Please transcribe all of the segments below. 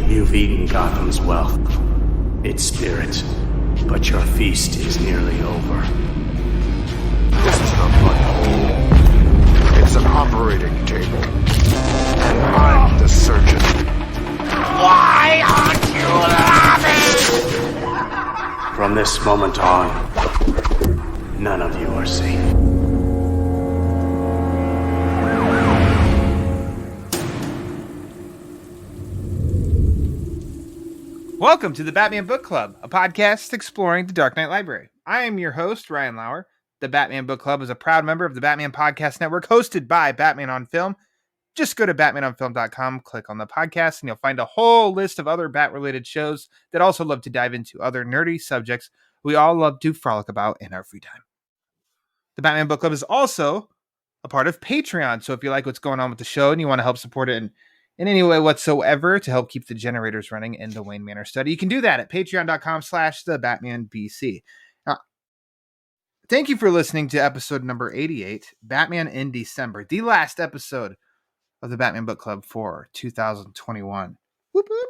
You've eaten Gotham's wealth, its spirit, but your feast is nearly over. This is not my home. It's an operating table. And I'm the surgeon. Why aren't you laughing? From this moment on, none of you are safe. Welcome to the Batman Book Club, a podcast exploring the Dark Knight Library. I am your host, Ryan Lauer. The Batman Book Club is a proud member of the Batman Podcast Network, hosted by Batman on Film. Just go to batmanonfilm.com, click on the podcast, and you'll find a whole list of other Bat-related shows that also love to dive into other nerdy subjects we all love to frolic about in our free time. The Batman Book Club is also a part of Patreon, so if you like what's going on with the show and you want to help support it in any way whatsoever to help keep the generators running in the Wayne Manor study, you can do that at patreon.com/thebatmanbc. Thank you for listening to episode number 88, Batman in December, the last episode of the Batman Book Club for 2021. Whoop, whoop.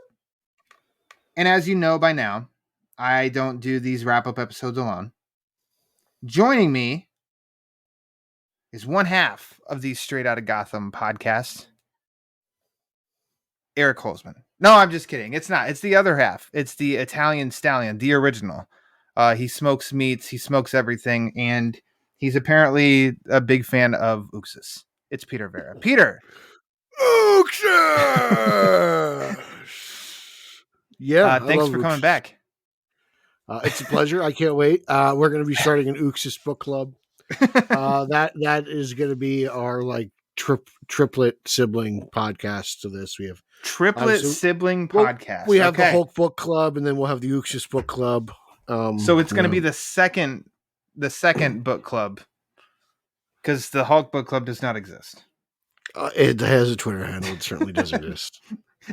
And as you know by now, I don't do these wrap-up episodes alone. Joining me is one half of these Straight Outta Gotham podcasts, Eric Holzman. No, I'm just kidding. It's not. It's the other half. It's the Italian Stallion, the original. He smokes meats. He smokes everything. And he's apparently a big fan of Uxas. It's Peter Verra. Peter. Uxas! Yeah. Thanks for coming back. It's a pleasure. I can't wait. We're going to be starting an Uxas book club. That is going to be our triplet sibling podcast to this. We have triplet sibling podcast. We have the Hulk book club, and then we'll have the Uxas book club. So it's going to be the second book club, because the Hulk book club does not exist. It has a Twitter handle. It certainly does exist.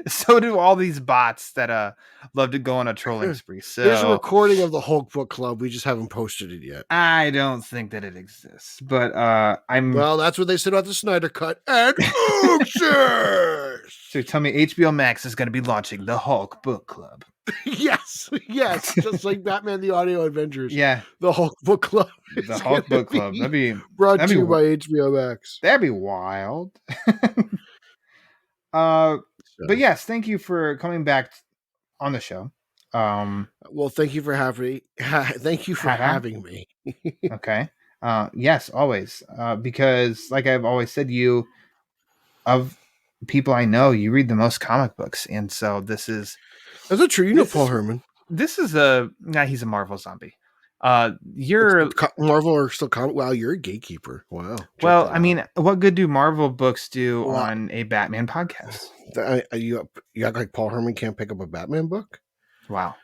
So do all these bots that love to go on a trolling spree. So there's a recording of the Hulk book club. We just haven't posted it yet. I don't think that it exists, but well, that's what they said about the Snyder Cut and Uxas. So tell me, HBO Max is going to be launching the Hulk book club. Yes, just like Batman the Audio Adventures. Yeah, the Hulk book club. The Hulk book club. That'd be brought to you by HBO Max. That'd be wild. But yes, thank you for coming back on the show. Well, thank you for having me. Okay. Yes, always. Because like I've always said, you of people I know, you read the most comic books, and so this is. Is that true? You know Paul Herman. This is he's a Marvel zombie. You're Marvel or still comic. Wow, you're a gatekeeper. Wow. Well, I mean, what good do Marvel books do on a Batman podcast? You act like Paul Herman can't pick up a Batman book? Wow.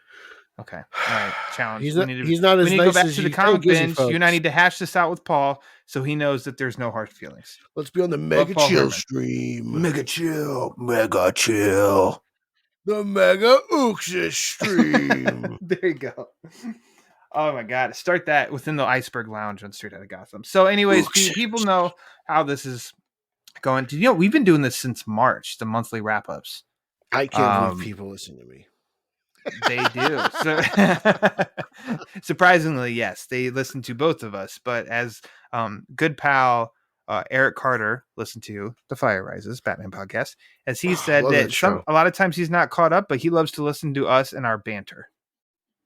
Okay. All right. Challenge. He's not we as need nice to go back as to the you comic think, binge. You and I need to hash this out with Paul so he knows that there's no hard feelings. Let's be on the Mega Chill stream. Mega Chill. Mega Chill. The Mega Uxas stream. There you go. Oh my God. Start that within the Iceberg Lounge on Straight Outta Gotham. So anyways, people know how this is going. You know, we've been doing this since March, the monthly wrap-ups. I can't believe people listen to me. They do. So, surprisingly, yes, they listen to both of us. But as good pal Eric Carter listened to the Fire Rises Batman podcast, as he said that a lot of times he's not caught up, but he loves to listen to us and our banter.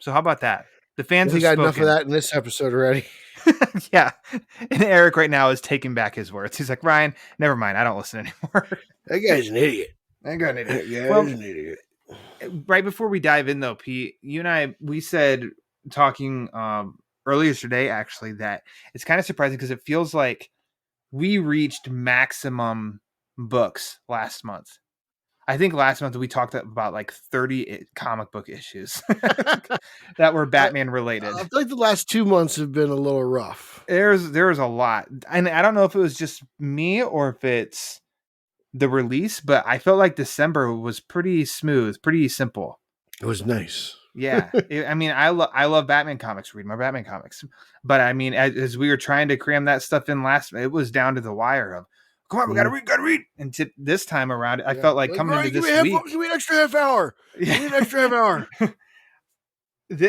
So how about that? The fans have got spoken. Enough of that in this episode already. Yeah. And Eric right now is taking back his words. He's like, Ryan, never mind. I don't listen anymore. That guy's an idiot. That guy's an idiot. That guy's an idiot. Right before we dive in, though, Pete, you and I, we said talking earlier today, actually, that it's kind of surprising because it feels like we reached maximum books last month. I think last month we talked about like 30 comic book issues that were Batman related. I feel like the last 2 months have been a little rough. There's a lot. And I don't know if it was just me or if it's the release, but I felt like December was pretty smooth, pretty simple. It was nice. Yeah. I love Batman comics, read my Batman comics. But I mean, as we were trying to cram that stuff in it was down to the wire of, come on, we gotta read. And this time around, I Yeah. felt like coming into this week. Give me an extra half hour. Give me an extra half hour.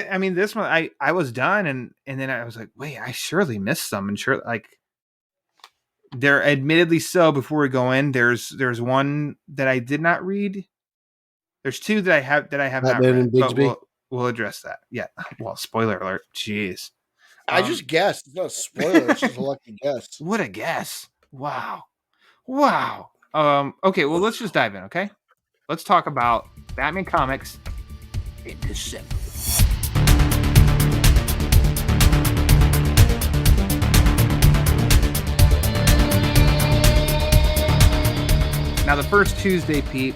I mean, this one I was done, and then I was like, wait, I surely missed some, and sure, like there, admittedly so. Before we go in, there's one that I did not read. There's two that I have not Batman read, and but Bigby. we'll address that. Yeah. Well, spoiler alert. Jeez. I just guessed. It's not a spoiler. It's just a lucky guess. What a guess! Wow. Okay. Well, let's just dive in. Okay. Let's talk about Batman comics in December. Now, the first Tuesday, Pete,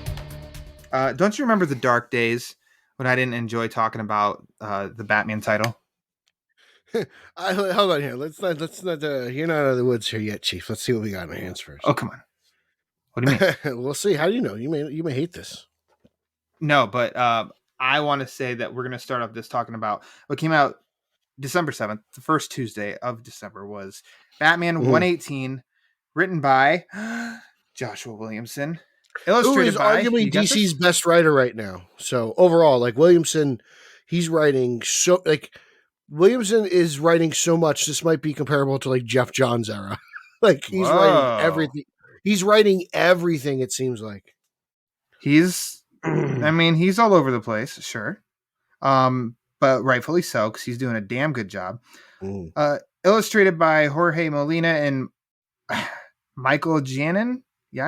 don't you remember the dark days when I didn't enjoy talking about the Batman title? Hold on here. Let's not. You're not out of the woods here yet, Chief. Let's see what we got in our hands first. Oh, come on. What do you mean? We'll see. How do you know? You may hate this. No, but I want to say that we're going to start off this talking about what came out December 7th. The first Tuesday of December was Batman 118, written by Joshua Williamson, illustrated by, arguably DC's best writer right now. So overall, like Williamson, he's writing so Williamson is writing so much. This might be comparable to like Jeff Johns' era. Like he's writing everything. He's writing everything. It seems like I mean, he's all over the place, sure, but rightfully so because he's doing a damn good job. Illustrated by Jorge Molina and Michael Janin. I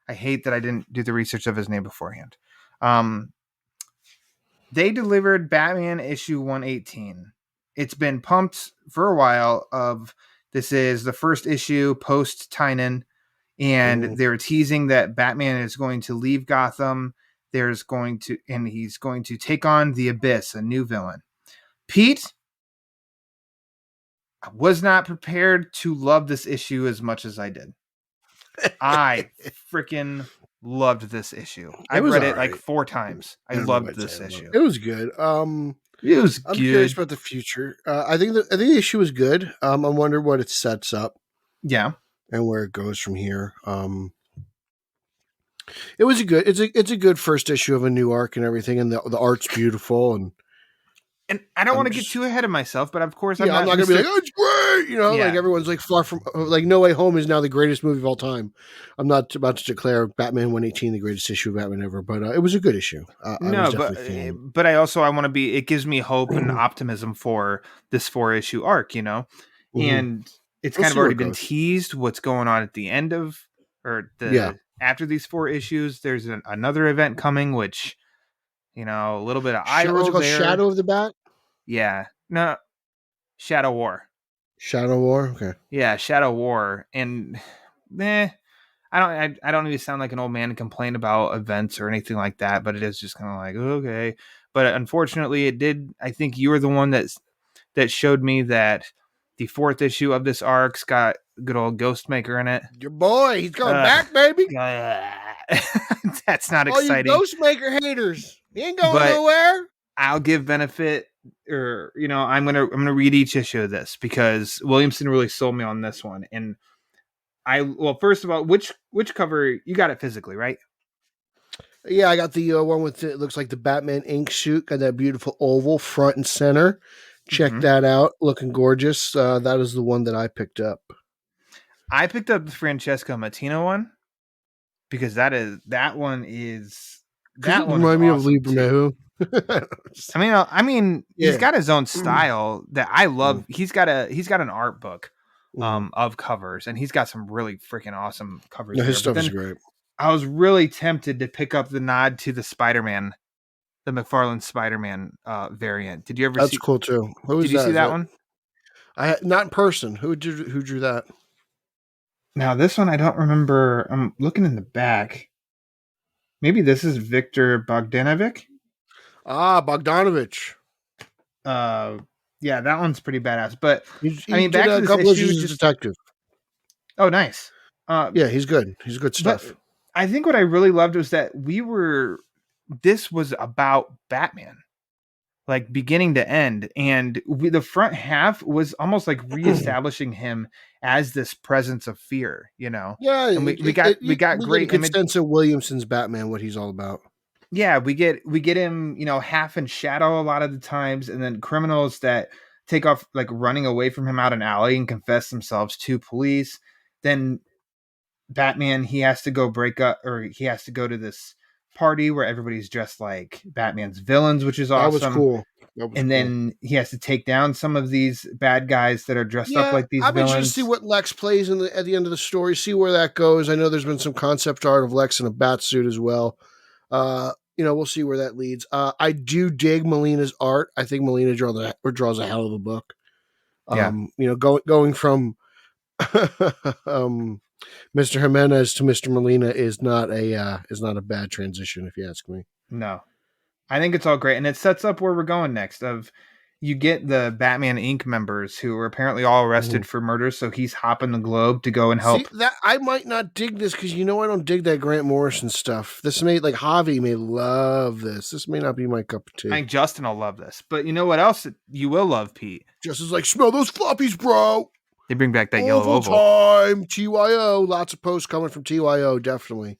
hate that I didn't do the research of his name beforehand. They delivered Batman issue 118. It's been pumped for a while. This is the first issue post Tynan, and they're teasing that Batman is going to leave Gotham. He's going to take on the Abyss, a new villain. Pete, I was not prepared to love this issue as much as I did. I freaking loved this issue. I read it like 4 times. I loved this issue. It was good. I'm curious about the future. I think the issue was good. I wonder what it sets up. Yeah, and where it goes from here. It was it's a good first issue of a new arc and everything, and the art's beautiful and I don't want to get too ahead of myself, but of course I'm not going to be like, oh, it's great, like everyone's like far from like No Way Home is now the greatest movie of all time. I'm not about to declare Batman 118 the greatest issue of Batman ever, but it was a good issue. But I want to be. It gives me hope and optimism for this 4-issue arc, and it's kind of already been teased what's going on at the end of after these 4 issues. There's another event coming, which. A little bit of eye roll there. Shadow of the Bat? Yeah. No. Shadow War. Shadow War? Okay. Yeah, Shadow War. And I don't even sound like an old man to complain about events or anything like that, but it is just kind of like, okay. But unfortunately it did. I think you were the one that showed me that the 4th issue of this arc's got good old Ghostmaker in it. Your boy, he's coming back, baby. That's not exciting. All you Ghostmaker haters. He ain't going nowhere. I'll give benefit, or I'm gonna read each issue of this because Williamson really sold me on this one. And first of all, which cover you got it physically, right? Yeah, I got the one with it looks like the Batman ink suit, got that beautiful oval front and center. Check that out, looking gorgeous. That is the one that I picked up. I picked up the Francesco Matino one because that one is. That one remind me of Libremehu. I mean, he's got his own style that I love. He's got an art book of covers, and he's got some really freaking awesome covers. His stuff is great. I was really tempted to pick up the nod to the Spider-Man, the McFarlane Spider-Man variant. Did you ever? That's cool too. Did you see that one? Not in person. Who drew that? Now this one I don't remember. I'm looking in the back. Maybe this is Victor Bogdanovic. Bogdanovich. Yeah, that one's pretty badass. But he back to this issue, just detective. Oh, nice. Yeah, he's good. He's good stuff. I think what I really loved was that this was about Batman, like beginning to end, and the front half was almost like reestablishing him as this presence of fear, you know. Yeah, And we got we get a great good image. sense of Williamson's Batman, what he's all about. Yeah, we get him, you know, half in shadow a lot of the times, and then criminals that take off like running away from him out an alley and confess themselves to police. Then Batman, he has to go break up, or he has to go to this party where everybody's dressed like Batman's villains, which is That was awesome. cool. That was And cool. then he has to take down some of these bad guys that are dressed up Yeah, like these I'm interested to villains. see what Lex plays at the end of the story. See where that goes. I know there's been some concept art of Lex in a bat suit as well. We'll see where that leads. I do dig Molina's art. I think Molina draws a hell of a book. Yeah. Going from Mr. Jimenez to Mr. Molina is not a bad transition, if you ask me. No, I think it's all great, and it sets up where we're going next. You get the Batman Inc. members who were apparently all arrested for murder, so he's hopping the globe to go and help. See, that I might not dig this because I don't dig that Grant Morrison stuff. This may Javi may love this. This may not be my cup of tea. I think Justin will love this, but you know what else you will love, Pete? Justin's like, smell those floppies, bro. They bring back that yellow oval time. TYO, lots of posts coming from TYO, definitely.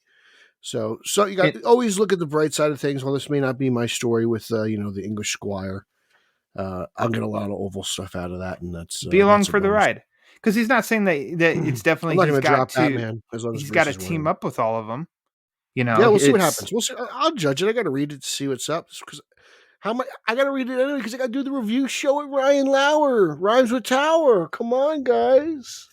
So you got always look at the bright side of things. While this may not be my story with the English Squire, I'll get a lot of oval stuff out of that, and that's be along for the ride. Because he's not saying that it's definitely he's got to Batman, as long as he's got to team up with all of them. You know, yeah, we'll see what happens. We'll see. I'll judge it. I got to read it to see what's up. Because I got to read it anyway because I got to do the review show with Ryan Lauer. Rhymes with Tower. Come on, guys.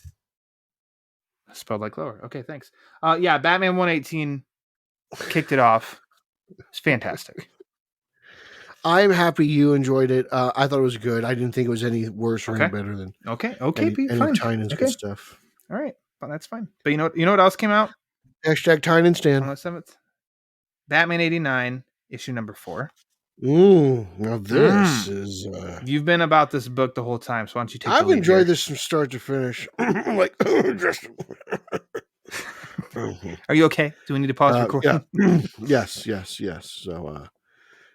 Spelled like lower. Okay, thanks. Yeah, Batman 118 kicked it off. It's fantastic. I'm happy you enjoyed it. I thought it was good. I didn't think it was any worse or any better than okay, any Tynan's good stuff. All right, well, that's fine. But you know what else came out? Hashtag Tynan Stan. On the 7th. Batman 89, issue number 4. Now this is. You've been about this book the whole time, so why don't you take I've the lead enjoyed here. this from start to finish. Like, just. Are you okay? Do we need to pause recording? Yeah. Yes. So,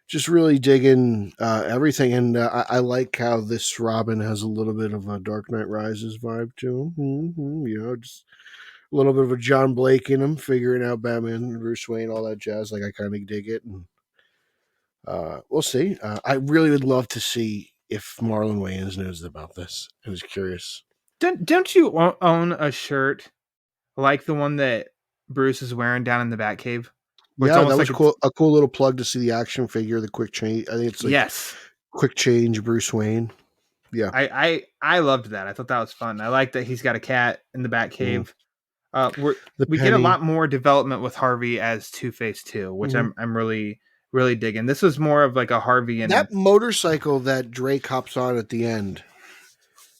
just really digging everything, and I like how this Robin has a little bit of a Dark Knight Rises vibe to him. Just a little bit of a John Blake in him, figuring out Batman, Bruce Wayne, all that jazz. Like, I kind of dig it, and we'll see. I really would love to see if Marlon Wayans knows about this. I was curious. Don't you own a shirt like the one that Bruce is wearing down in the Batcave? Yeah, that was cool. A cool little plug to see the action figure, the quick change. I think it's like quick change Bruce Wayne. Yeah, I loved that. I thought that was fun. I like that he's got a cat in the Batcave. We get a lot more development with Harvey as Two-Face too, which I'm really really digging. This was more of like a Harvey and that motorcycle that Drake hops on at the end.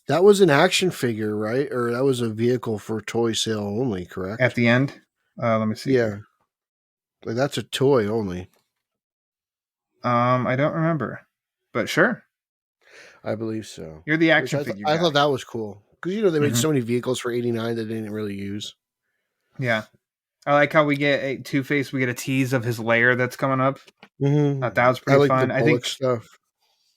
That was an action figure, right? Or that was a vehicle for toy sale only, correct? At the end, let me see. Yeah, like that's a toy only. I don't remember, but sure. I believe so. You're the action figure guy. I thought that was cool because they made so many vehicles for '89 that they didn't really use. Yeah, I like how we get a Two-Face. We get a tease of his lair that's coming up. That was pretty fun. I think stuff.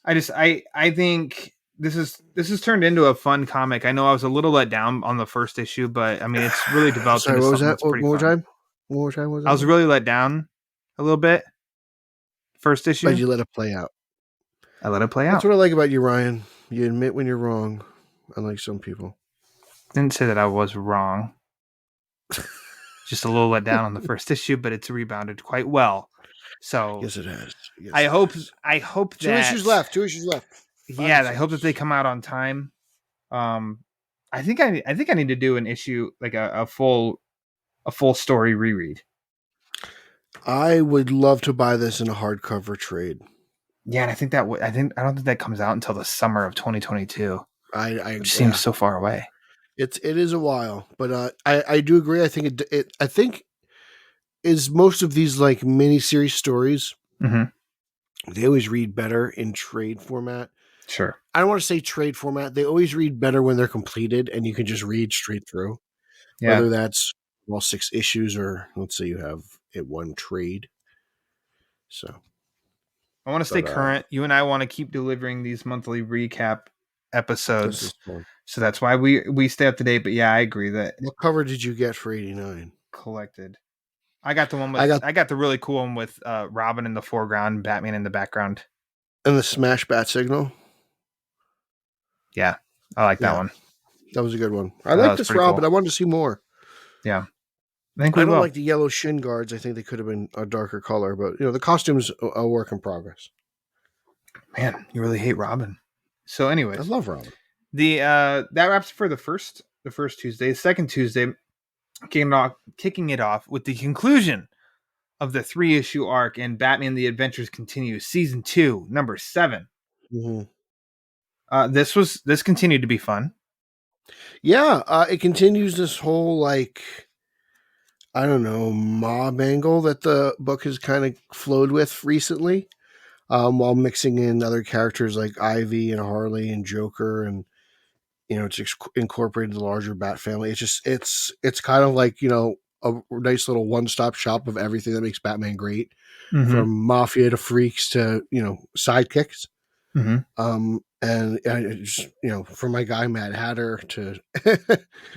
I think this is turned into a fun comic. I know I was a little let down on the first issue, but I mean it's really developed into something that's pretty fun. One more time. I was really let down a little bit. First issue. But you let it play out. I let it play out. That's what I like about you, Ryan. You admit when you're wrong, unlike some people. Didn't say that I was wrong. Just a little let down on the first issue, but it's rebounded quite well. So yes, it has. Yes, I hope that 2 issues left. 2 issues left. Yeah, I hope that they come out on time. I think I need to do an issue like a full story reread. I would love to buy this in a hardcover trade. Yeah, and I don't think that comes out until the summer of 2022. Which seems so far away. It is a while, but I do agree. I think I think is most of these like miniseries stories. They always read better in trade format. Sure. I don't want to say trade format. They always read better when they're completed and you can just read straight through. Yeah. Whether that's 6 issues or let's say you have it one trade. So I want to stay current. You and I want to keep delivering these monthly recap episodes. is fun. So that's why we stay up to date. But yeah, I agree that What cover did you get for 89? collected. I got the one with I I got got the really cool one with Robin in the foreground, Batman in the background. and the Smash Bat Signal. Yeah, I like that Yeah. one. That was a good one. I That like was this pretty Robin. cool. I wanted to see more. Yeah, I think we I don't will. like the yellow shin guards. I think they could have been a darker color, but the costume's a work in progress. Man, you really hate Robin. So, I anyways, love Robin. the that wraps for the first Tuesday. The second Tuesday, kicking it off with the conclusion of the 3-issue arc in Batman: The Adventures Continue, Season 2, Number 7. Mm-hmm. This continued to be fun. Yeah, it continues this whole I don't know, mob angle that the book has kind of flowed with recently, while mixing in other characters like Ivy and Harley and Joker, and it's incorporated the larger Bat family. It's kind of like a nice little one-stop shop of everything that makes Batman great, Mm-hmm. from mafia to freaks to sidekicks. Mm-hmm. And I just from my guy Mad Hatter to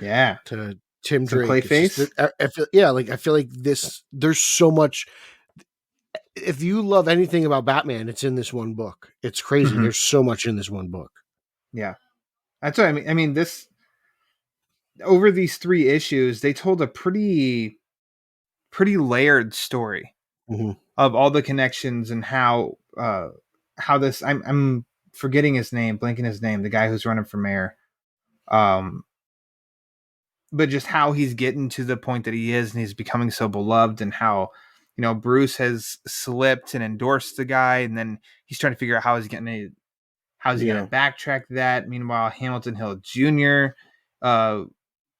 Yeah, to Tim some Drake. It's just, Clayface. I feel like there's so much. If you love anything about Batman, it's in this one book. It's crazy. Mhm. There's so much in this one book. Yeah, that's what I mean. I mean, this over these 3 issues, they told a pretty layered story Mm-hmm. of all the connections and how this. I'm forgetting his name, blanking his name. The guy who's running for mayor. But just how he's getting to the point that he is, and he's becoming so beloved, and how Bruce has slipped and endorsed the guy, and then he's trying to figure out how he's going to backtrack that. Meanwhile, Hamilton Hill Jr.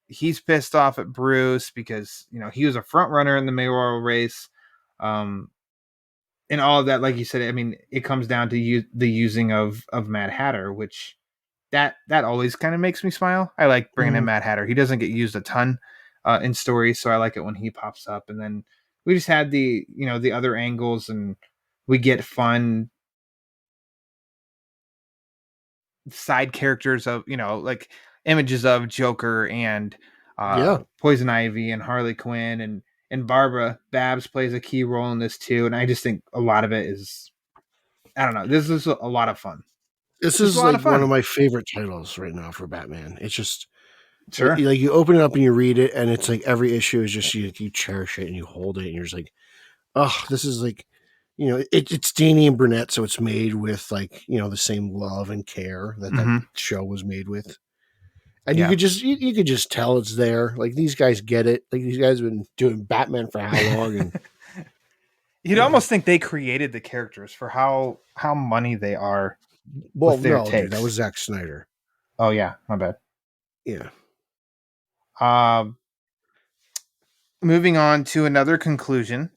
He's pissed off at Bruce because he was a front runner in the mayoral race, and all of that. Like you said, I mean, it comes down to the using of Mad Hatter, which that always kind of makes me smile. I like bringing in Mad Hatter. He doesn't get used a ton in stories, so I like it when he pops up. And then we just had the the other angles, and we get fun side characters of like images of Joker and Poison Ivy and Harley Quinn, and Barbara Babs plays a key role in this too. And I just think a lot of it is, I don't know, this is a lot of fun. This is like one of my favorite titles right now for Batman. It's just sure, like you open it up and you read it, and it's like every issue is just you cherish it and you hold it, and you're just like, oh, this is like, it's Dini and Burnett, so it's made with the same love and care that show was made with, and you could just tell it's there. Like, these guys get it. Like, these guys have been doing Batman for how long? And you'd almost think they created the characters for how money they are. Well, no, dude, that was Zack Snyder. Oh yeah, my bad. Yeah. Moving on to another conclusion.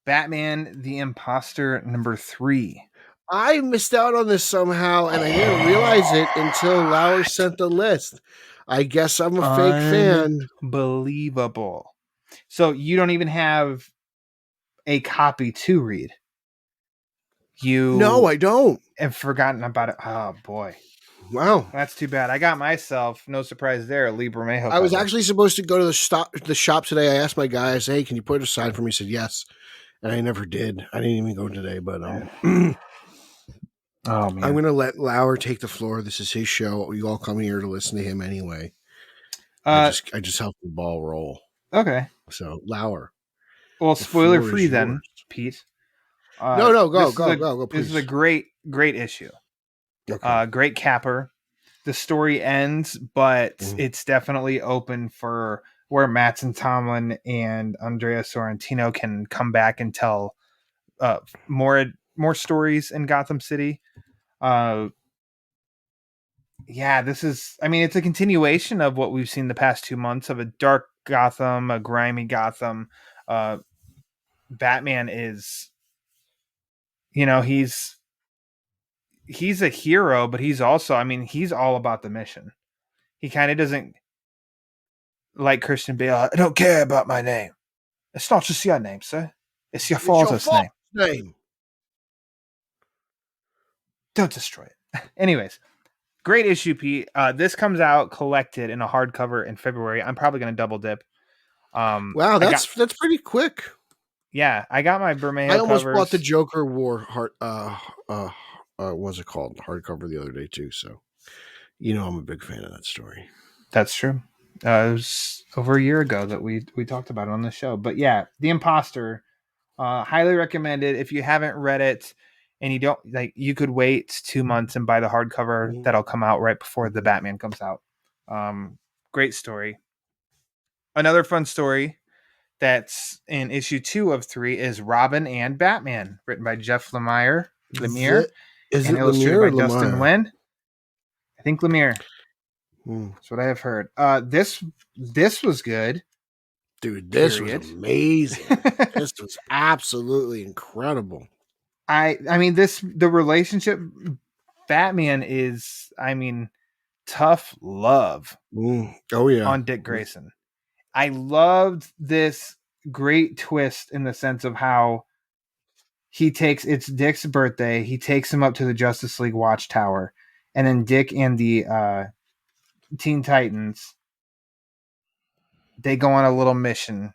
Batman the Imposter number 3. I missed out on this somehow, and I didn't realize it until Lauer sent the list. I guess I'm a fake fan. Unbelievable. So you don't even have a copy to read. No, I don't. Have forgotten about it. Oh boy. Wow. That's too bad. I got myself, no surprise there, a Lee Bermejo. I was actually supposed to go to the shop today. I asked my guy, I said, hey, can you put it aside for me? He said yes. And I never did. I didn't even go today, but oh man. I'm going to let Lauer take the floor. This is his show. You all come here to listen to him anyway. I just help the ball roll. Okay. So, Lauer. Well, spoiler free then, Pete. Go. This is a great issue. Okay. Great capper. The story ends, but it's definitely open for where Mattson Tomlin and Andrea Sorrentino can come back and tell more stories in Gotham City. This is, I mean, it's a continuation of what we've seen the past 2 months of a dark Gotham, a grimy Gotham. Batman is, he's a hero, but he's also, I mean, he's all about the mission. He kind of doesn't, like Christian Bale, I don't care about my name. It's not just your name, sir. It's your father's name. Don't destroy it. Anyways, great issue, Pete. This comes out collected in a hardcover in February. I'm probably going to double dip. Wow, that's pretty quick. I got my I Bermejo almost covers. bought the Joker War what's it called? Hardcover the other day too. So, I'm a big fan of that story. That's true. It was over a year ago that we talked about it on the show. But yeah, The Imposter, highly recommended. If you haven't read it and you don't you could wait 2 months and buy the hardcover that'll come out right before the Batman comes out. Great story. Another fun story that's in issue 2 of 3 is Robin and Batman, written by Jeff Lemire, Is and it illustrated Lemire or by Dustin Lemire? Nguyen. I think Lemire. Hmm. That's what I have heard. This was good. Dude, this Period. was amazing. This was absolutely incredible. I mean the relationship Batman is tough love Oh yeah. on Dick Grayson. I loved this great twist in the sense of how it's Dick's birthday. He takes him up to the Justice League Watchtower, and then Dick and the Teen Titans, they go on a little mission.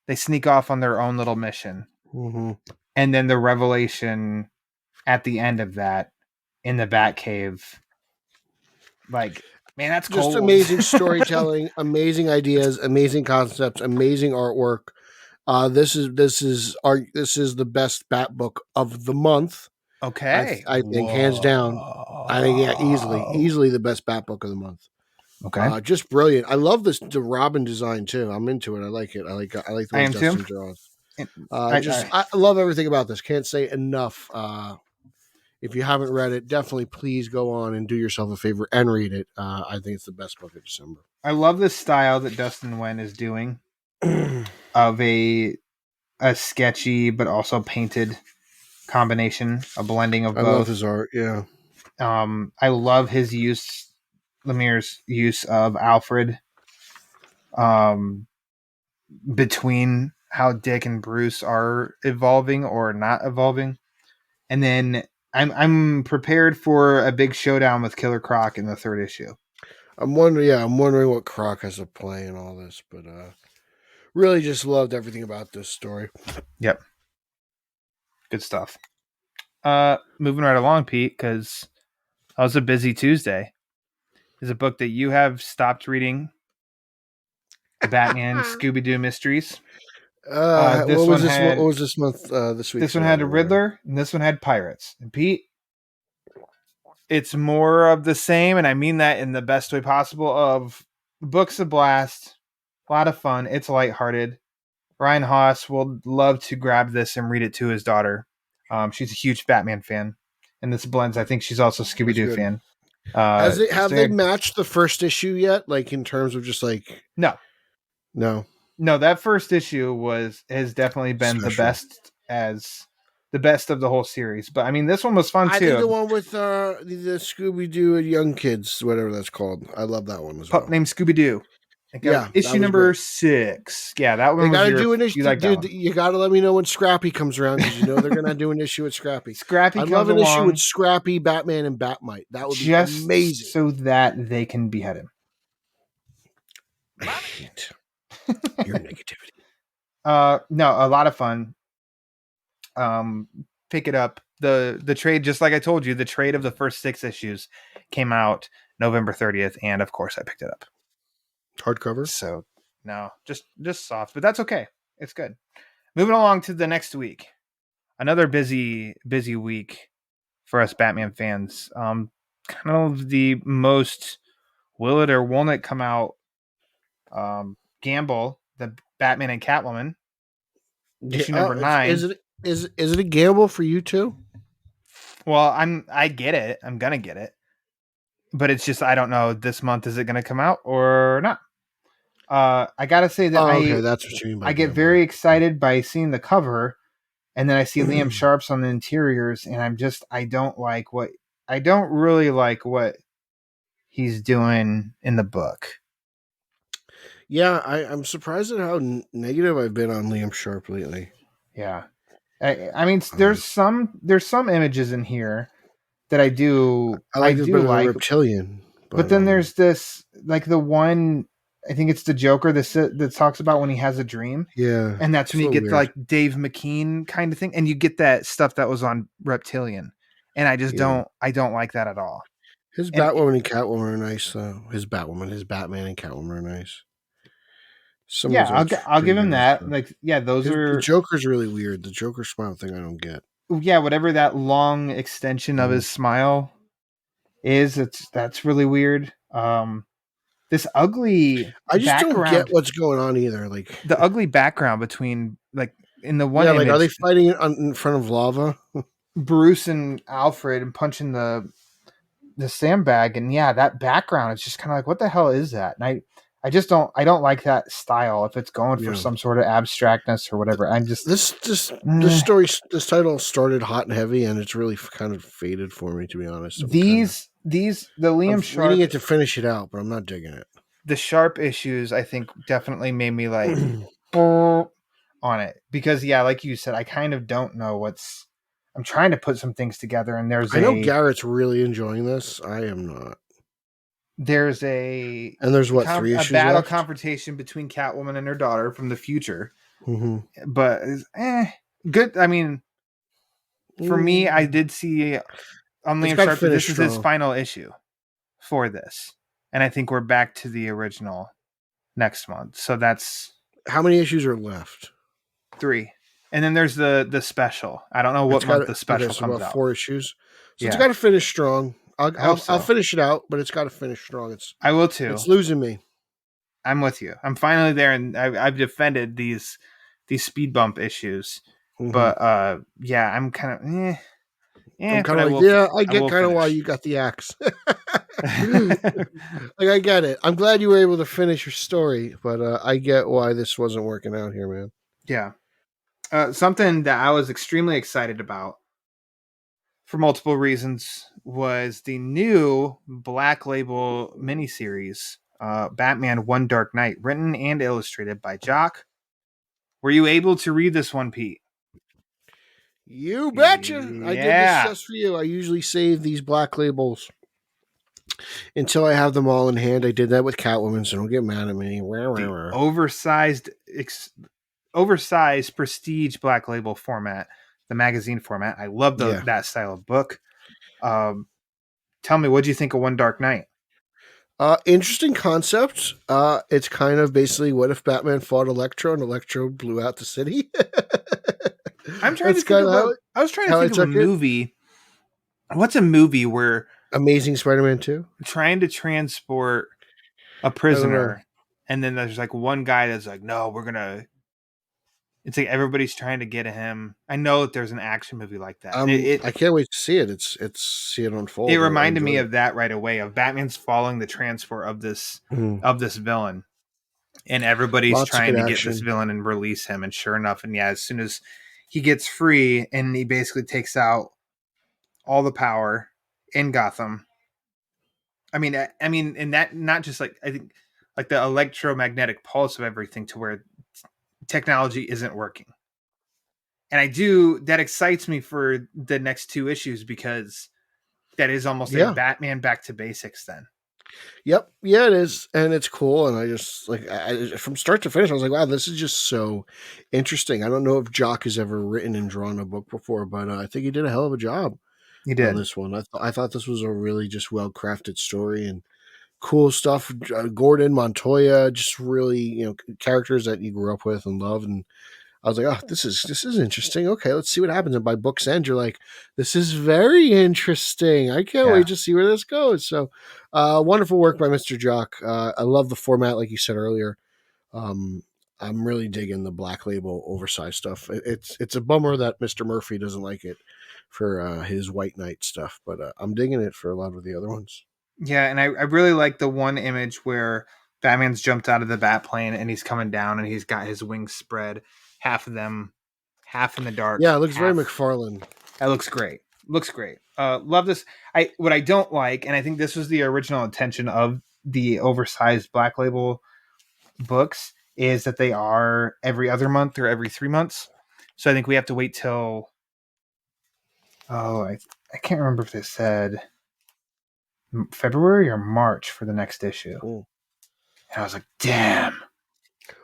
They sneak off on their own little mission. Mm-hmm. And then the revelation at the end of that in the Batcave, like, man, that's just cold. Amazing storytelling, amazing ideas, amazing concepts, amazing artwork. This is the best Bat book of the month. Okay, I think hands down. I think easily the best Bat book of the month. Okay, just brilliant. I love the Robin design too. I'm into it. I like it. I like the way Dustin draws. I love everything about this. Can't say enough. If you haven't read it, definitely please go on and do yourself a favor and read it. I think it's the best book of December. I love the style that Dustin Nguyen is doing of a sketchy but also painted combination, a blending of both. I love his art. Yeah. I love his Lemire's use of Alfred. Between how Dick and Bruce are evolving or not evolving, and then I'm prepared for a big showdown with Killer Croc in the 3rd issue. I'm wondering what Croc has to play in all this, but really just loved everything about this story. Yep, good stuff. Moving right along, Pete, because that was a busy Tuesday. Is a book that you have stopped reading, the Batman Scooby-Doo Mysteries. What was this month? This week. This one had a Riddler, and this one had Pirates. And Pete, it's more of the same, and I mean that in the best way possible. Of the book's a blast, a lot of fun. It's lighthearted. Ryan Haas will love to grab this and read it to his daughter. She's a huge Batman fan, and this blends. I think she's also a Scooby-Doo fan. Have they matched the first issue yet? Like in terms of just like no. That first issue has definitely been special. the best of the whole series. But I mean, this one was fun too. I think the one with the Scooby-Doo and Young Kids, whatever that's called. I love that one as well. Pup named Scooby-Doo. Issue number 6. Yeah, that one. They got to do an issue. Dude, you got to let me know when Scrappy comes around because they're going to do an issue with Scrappy. Scrappy. I'd love an issue with Scrappy, Batman, and Batmite. That would be amazing. So that they can behead him. I hate your negativity. No, a lot of fun. Pick it up. The trade, just like I told you, the trade of the first 6 issues came out November 30th, and of course I picked it up. Hardcover? So no, just soft, but that's okay. It's good. Moving along to the next week. Another busy week for us Batman fans. Kind of the most will it or won't it come out gamble, the Batman and Catwoman. Issue number 9. Is it a gamble for you too? Well, I get it. I'm gonna get it. But it's just I don't know this month is it gonna come out or not. I gotta say that that's what you mean by I get very excited by seeing the cover, and then I see Liam Sharp's on the interiors, and I don't really like what he's doing in the book. Yeah, I'm surprised at how negative I've been on Liam Sharp lately. Yeah, I mean, there's some images in here that I do I like this do better than like. Reptilian. But then there's this, like the one, I think it's the Joker that talks about when he has a dream. yeah, And that's it's when a you little get the, weird. like Dave McKean kind of thing. And you get that stuff that was on Reptilian. And I just Yeah. don't like that at all. His And Batwoman and Catwoman are nice, though. His Batman and Catwoman are nice. Some of yeah, his art's I'll pretty give him good that. also. Like, yeah, those The are, Joker's really weird. The Joker smile thing I don't get. yeah, whatever that long extension of his smile is, that's really weird. This ugly I just don't get background, what's going on either. Like, the ugly background between, like, in the one yeah, like are they image, fighting in front of lava? Bruce and Alfred and punching the sandbag, and yeah, that background is just kind of like, what the hell is that? And I don't like that style if it's going for Yeah. some sort of abstractness or whatever. I'm just This title started hot and heavy, and it's really kind of faded for me, to be honest. the I'm Liam reading Sharp, it to finish it out, but I'm not digging it. the Sharp issues, I think definitely made me like on it, because yeah, like you said, I kind of don't know what's. I'm trying to put some things together, and I know Garrett's really enjoying this. I am not. there's a And there's what, 3 a issues battle left? confrontation between Catwoman and her daughter from the future, Mm-hmm. but good. I mean, for me, I did see on It's Liam got to Sharp that finish this is his strong. final issue for this, and I think we're back to the original next month. So that's How many issues are left? 3, and then there's the special. I don't know what It's got month the okay, special so comes about out. 4 issues. So it's Yeah, got to finish strong. I hope I'll so. finish it out, but it's got to finish strong. I will too. It's losing me. I'm with you. I'm finally there, and I've defended these speed bump issues. Mm-hmm. But yeah, I'm kind of I'm but kind I of will. like, yeah, I I get will kind of why finish. you got the axe. Like, I get it. I'm glad you were able to finish your story, but I get why this wasn't working out here, man. Yeah. Something that I was extremely excited about for multiple reasons was the new Black Label miniseries, Batman One Dark Knight, written and illustrated by Jock. Were you able to read this one, Pete? You betcha. I did this Yeah. just for you. I usually save these black labels until I have them all in hand. I did that with Catwoman, so don't get mad at me. The oversized prestige Black Label format, the magazine format. I love Yeah. that style of book. Tell me, what do you think of One Dark Knight? Interesting concept. It's kind of basically what if Batman fought Electro and Electro blew out the city? I'm trying to think of I was trying to think of a movie. What's a movie where Amazing Spider-Man 2? trying to transport a prisoner, and then there's like one guy that's like, no, it's like everybody's trying to get at him. I know that there's an action movie like that. I can't wait to see it. It's see it unfold. It reminded me of that right away, of Batman's following the transport of this villain, and everybody's trying to get this villain and release him. And sure enough, and yeah, as soon as he gets free, and he basically takes out all the power in Gotham. I mean, and that, not just like, I think like the electromagnetic pulse of everything, to where technology isn't working. And that excites me for the next 2 issues, because that is almost a Batman back to basics then. Yep. Yeah, it is. And it's cool. And I just from start to finish, I was like, wow, this is just so interesting. I don't know if Jock has ever written and drawn a book before, but I think he did a hell of a job. He did on this one. I thought this was a really just well-crafted story and cool stuff. Gordon, Montoya, just really, characters that you grew up with and love. And I was like, oh, this is interesting. Okay, let's see what happens. And by book's end, you're like, this is very interesting. I can't wait to see where this goes. So, wonderful work by Mr. Jock. I love the format, like you said earlier. I'm really digging the Black Label oversized stuff. It's a bummer that Mr. Murphy doesn't like it for his White Knight stuff, but I'm digging it for a lot of the other ones. Yeah, and I really like the one image where Batman's jumped out of the bat plane and he's coming down and he's got his wings spread, half of them, half in the dark. Yeah, it looks very McFarlane. That looks great. Looks great. Love this. What I don't like, and I think this was the original intention of the oversized Black Label books, is that they are every other month or every 3 months. So I think we have to wait till, I I can't remember if they said February or March for the next issue. Cool. And I was like, damn.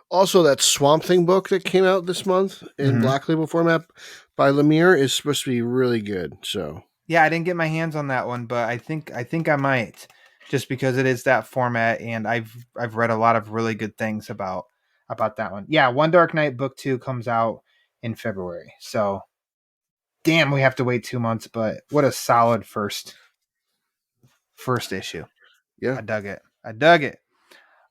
Also, that Swamp Thing book that came out this month in Black Label format by Lemire is supposed to be really good. So yeah, I didn't get my hands on that one, but I think I might, just because it is that format, and I've read a lot of really good things about that one. Yeah, One Dark Night book 2 comes out in February. So damn, we have to wait 2 months, but what a solid first issue. yeah, I dug it.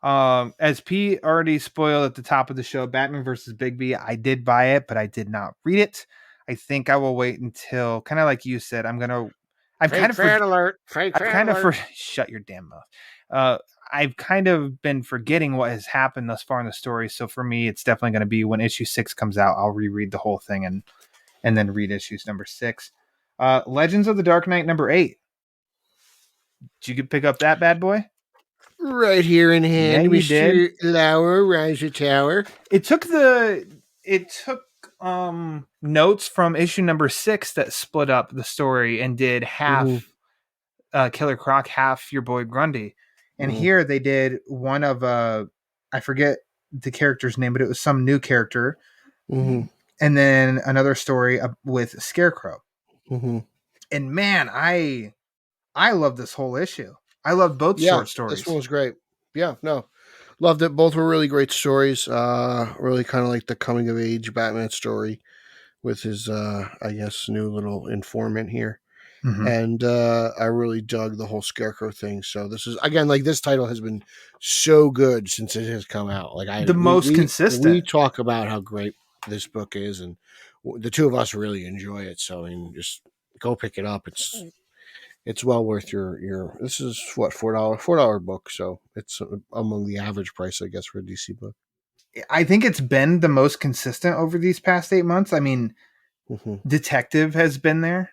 As Pete already spoiled at the top of the show, Batman versus Bigby, I did buy it, but I did not read it. I think I will wait until, kind of like you said, shut your damn mouth. I've kind of been forgetting what has happened thus far in the story. So for me, it's definitely going to be when issue 6 comes out, I'll reread the whole thing and then read issues number 6. Legends of the Dark Knight number 8. Did you pick up that bad boy? right here in hand, Yeah, you Mr. Lauer, Riser Tower. It took notes from issue number 6 that split up the story and did half Killer Croc, half your boy Grundy. And here they did one of I forget the character's name, but it was some new character. And then another story with Scarecrow. And man, I love this whole issue. I love both short stories. This one was great. Yeah, no. Loved it. Both were really great stories. Really kind of like the coming of age Batman story with his, I guess, new little informant here. And I really dug the whole Scarecrow thing. So this is, again, like this title has been so good since it has come out. Like most consistent. We talk about how great this book is, and the two of us really enjoy it. So I mean, just go pick it up. It's well worth your. This is what $4 book, so it's among the average price, I guess, for a DC book. I think it's been the most consistent over these past 8 months. I mean, Detective has been there.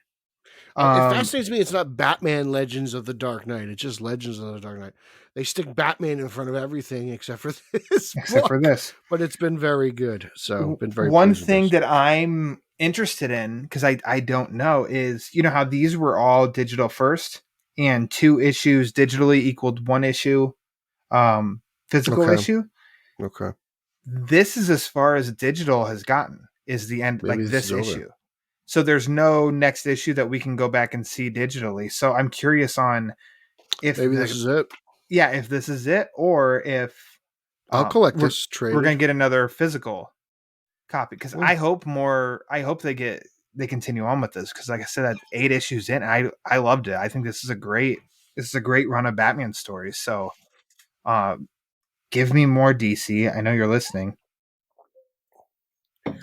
It fascinates me. It's not Batman Legends of the Dark Knight. It's just Legends of the Dark Knight. They stick Batman in front of everything except for this. But it's been very good. So been very. One thing that I'm interested in, because I don't know, is how these were all digital first, and 2 issues digitally equaled 1 issue physical issue. Okay. This is as far as digital has gotten, is the end. Maybe like this issue. So there's no next issue that we can go back and see digitally. So I'm curious on if maybe this is it. Yeah, if this is it, or if I'll collect this trade. We're gonna get another physical copy, because I hope they continue on with this, because like I said, at 8 issues in, I loved it. I think this is a great run of Batman stories. So give me more, DC. I know you're listening.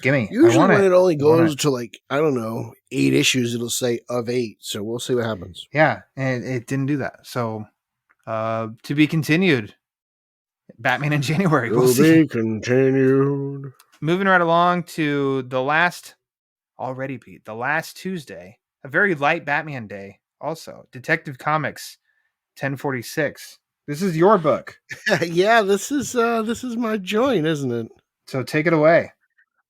Give me. Usually when it only goes to like, I don't know, 8 issues, it'll say of 8. So we'll see what happens. Yeah, and it didn't do that. So to be continued. Batman in January. We'll be continued. Moving right along to the last Tuesday, a very light Batman day. Also, Detective Comics 1046. This is your book. Yeah, this is my joint, isn't it? So take it away.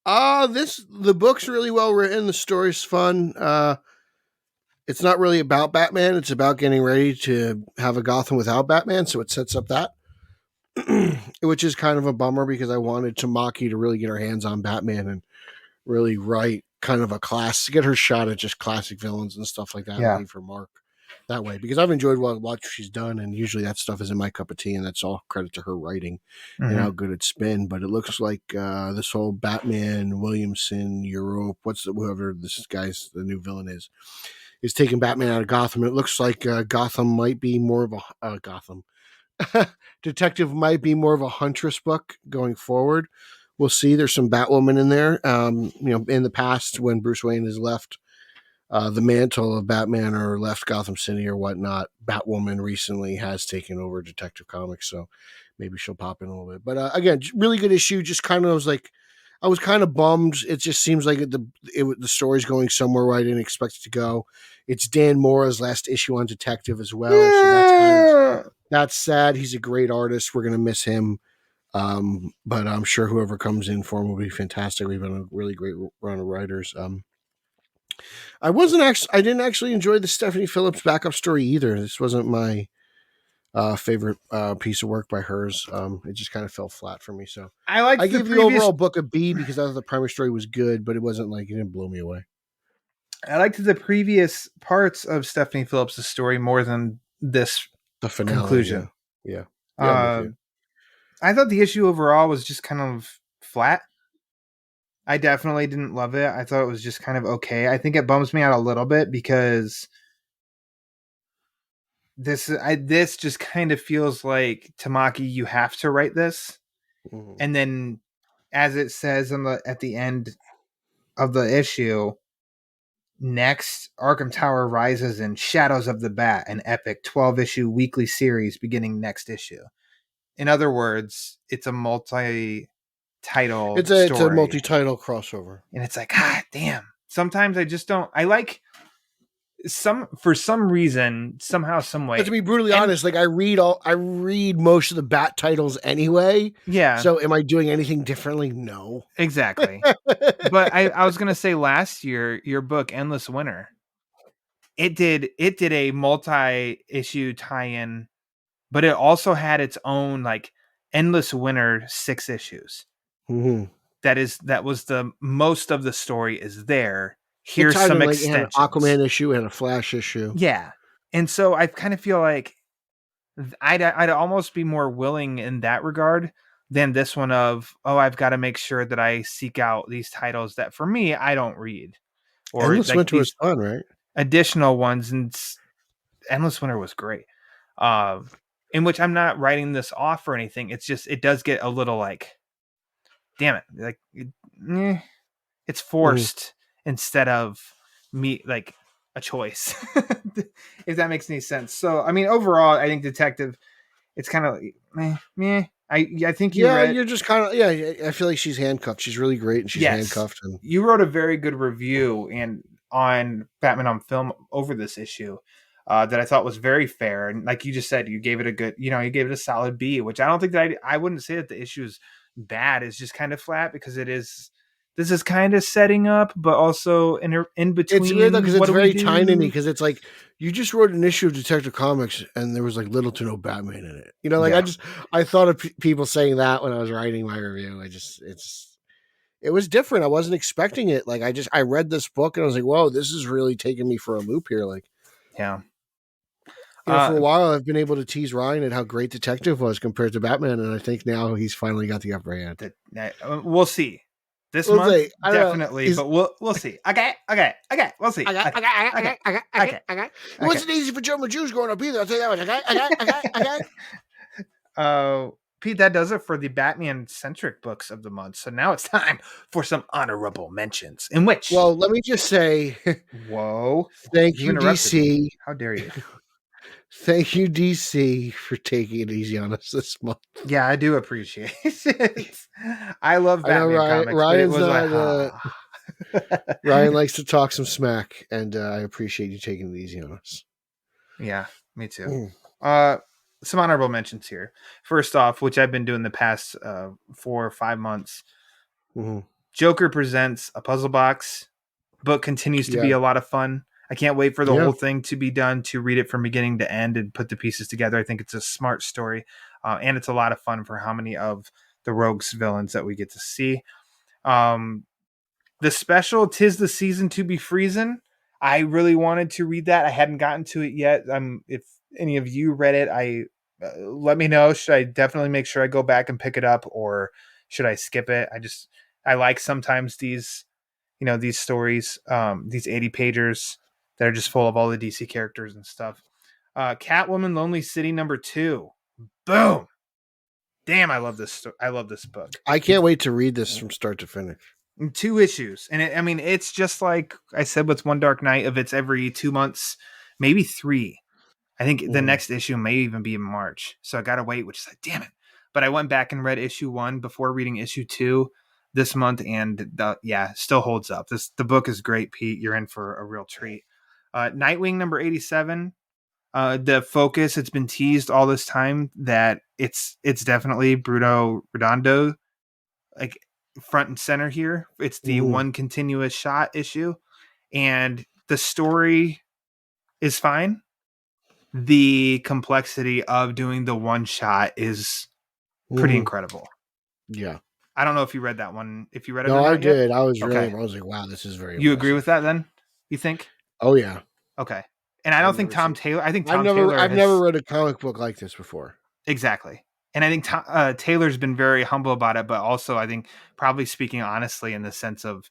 The book's really well written. The story's fun. It's not really about Batman. It's about getting ready to have a Gotham without Batman. So it sets up that, which is kind of a bummer, because I wanted Tamaki to really get her hands on Batman and really write kind of a class, to get her shot at just classic villains and stuff like that. And leave her mark that way, because I've enjoyed what she's done, and usually that stuff isn't my cup of tea, and that's all credit to her writing and how good it's been. But it looks like this whole Batman, Williamson, Europe, whoever this guy's the new villain is taking Batman out of Gotham. It looks like Gotham might be more of a Gotham. Detective might be more of a Huntress book going forward. We'll see. There's some Batwoman in there. In the past, when Bruce Wayne has left the mantle of Batman or left Gotham City or whatnot, Batwoman recently has taken over Detective Comics, so maybe she'll pop in a little bit. But again, really good issue. Just kind of I was kind of bummed. It just seems like the story's going somewhere where I didn't expect it to go. It's Dan Mora's last issue on Detective as well, so that's sad. He's a great artist. We're gonna miss him, but I'm sure whoever comes in for him will be fantastic. We've been a really great run of writers. I didn't actually enjoy the Stephanie Phillips backup story either. This wasn't my favorite piece of work by hers. It just kind of fell flat for me. So I liked I the gave the previous. overall book a B because I thought the primary story was good, but it wasn't like it didn't blow me away. I liked the previous parts of Stephanie Phillips' story more than this The finale, conclusion. yeah, I'm with you. I thought the issue overall was just kind of flat. I definitely didn't love it. I thought it was just kind of okay. I think it bums me out a little bit because this just kind of feels like, Tamaki, you have to write this, Mhm. and then as it says at the end of the issue, next Arkham Tower rises in Shadows of the Bat, an epic 12-issue weekly series beginning next issue. In other words, it's a multi-title It's story. a multi-title crossover. And it's like, God damn. Sometimes I just don't. I like for some reason, somehow, some way. But to be brutally honest, like I read most of the Bat titles anyway. Yeah. So am I doing anything differently? No. Exactly. But I was gonna say, last year, your book Endless Winter, it did a multi-issue tie-in, but it also had its own like Endless Winter 6 issues. Mm-hmm. That was the most of the story is there. Here's It some like, extensions. It had an Aquaman issue and a Flash issue. Yeah. And so I kind of feel like I'd almost be more willing in that regard than this one of, oh, I've got to make sure that I seek out these titles that for me, I don't read. Or Endless like Winter these was fun, right? additional ones. And Endless Winter was great. In which I'm not writing this off or anything. It's just, it does get a little like, damn it. Like, it's forced instead of me, like a choice, if that makes any sense. So, I mean, overall, I think Detective, it's kind of meh. I think you're just kind of I feel like she's handcuffed. She's really great, and she's handcuffed. And you wrote a very good review and on Batman on Film over this issue that I thought was very fair. And like you just said, you gave it a good, you gave it a solid B, which I don't think that I wouldn't say that the issue is bad. It's just kind of flat because it is. This is kind of setting up, but also in between. It's weird though because it's very tiny because it's like you just wrote an issue of Detective Comics and there was like little to no Batman in it. I thought of people saying that when I was writing my review. It was different. I wasn't expecting it. Like I read this book and I was like, whoa, this is really taking me for a loop here. Like, yeah. For a while, I've been able to tease Ryan at how great Detective was compared to Batman, and I think now he's finally got the upper hand. We'll see. This month, definitely, but we'll see. Okay, we'll see. Okay. It wasn't easy for German Jews growing up either. I'll tell you that much. Okay. Pete, that does it for the Batman-centric books of the month. So now it's time for some honorable mentions. In which, well, let me just say, whoa, thank you, DC. How dare you? Thank you, DC, for taking it easy on us this month. Yeah, I do appreciate it. I love Batman comics. Ryan's Ryan likes to talk some smack, and I appreciate you taking it easy on us. Yeah, me too. Some honorable mentions here. First off, which I've been doing the past 4 or 5 months. Mm-hmm. Joker Presents a Puzzle Box. Book continues to be a lot of fun. I can't wait for the whole thing to be done, to read it from beginning to end and put the pieces together. I think it's a smart story, and it's a lot of fun for how many of the Rogues villains that we get to see. The special, 'Tis the Season to Be Freezin'. I really wanted to read that. I hadn't gotten to it yet. If any of you read it, let me know. Should I definitely make sure I go back and pick it up, or should I skip it? I like sometimes these stories, these 80 pagers that are just full of all the DC characters and stuff. Catwoman Lonely City #2. Boom. Damn, I love this. I love this book. I can't wait to read this from start to finish. 2 issues. And it's just like I said with One Dark Knight, of it's every 2 months, maybe 3. I think the next issue may even be in March. So I got to wait, which is like, damn it. But I went back and read issue 1 before reading issue 2 this month. And still holds up. The book is great, Pete. You're in for a real treat. Nightwing number 87. The focus, it's been teased all this time that it's definitely Bruno Redondo, like front and center here. It's the one continuous shot issue, and the story is fine. The complexity of doing the one shot is pretty Mhm. incredible. Yeah. I don't know if you read that one. If you read it No, or I not yet. did. I was Okay. like, wow, this is very You agree impressive. with that then? You think? Oh yeah. Okay. And I don't think Tom Taylor. I think Tom Taylor I've has never read a comic book like this before. exactly. And I think Taylor's been very humble about it, but also I think probably speaking honestly in the sense of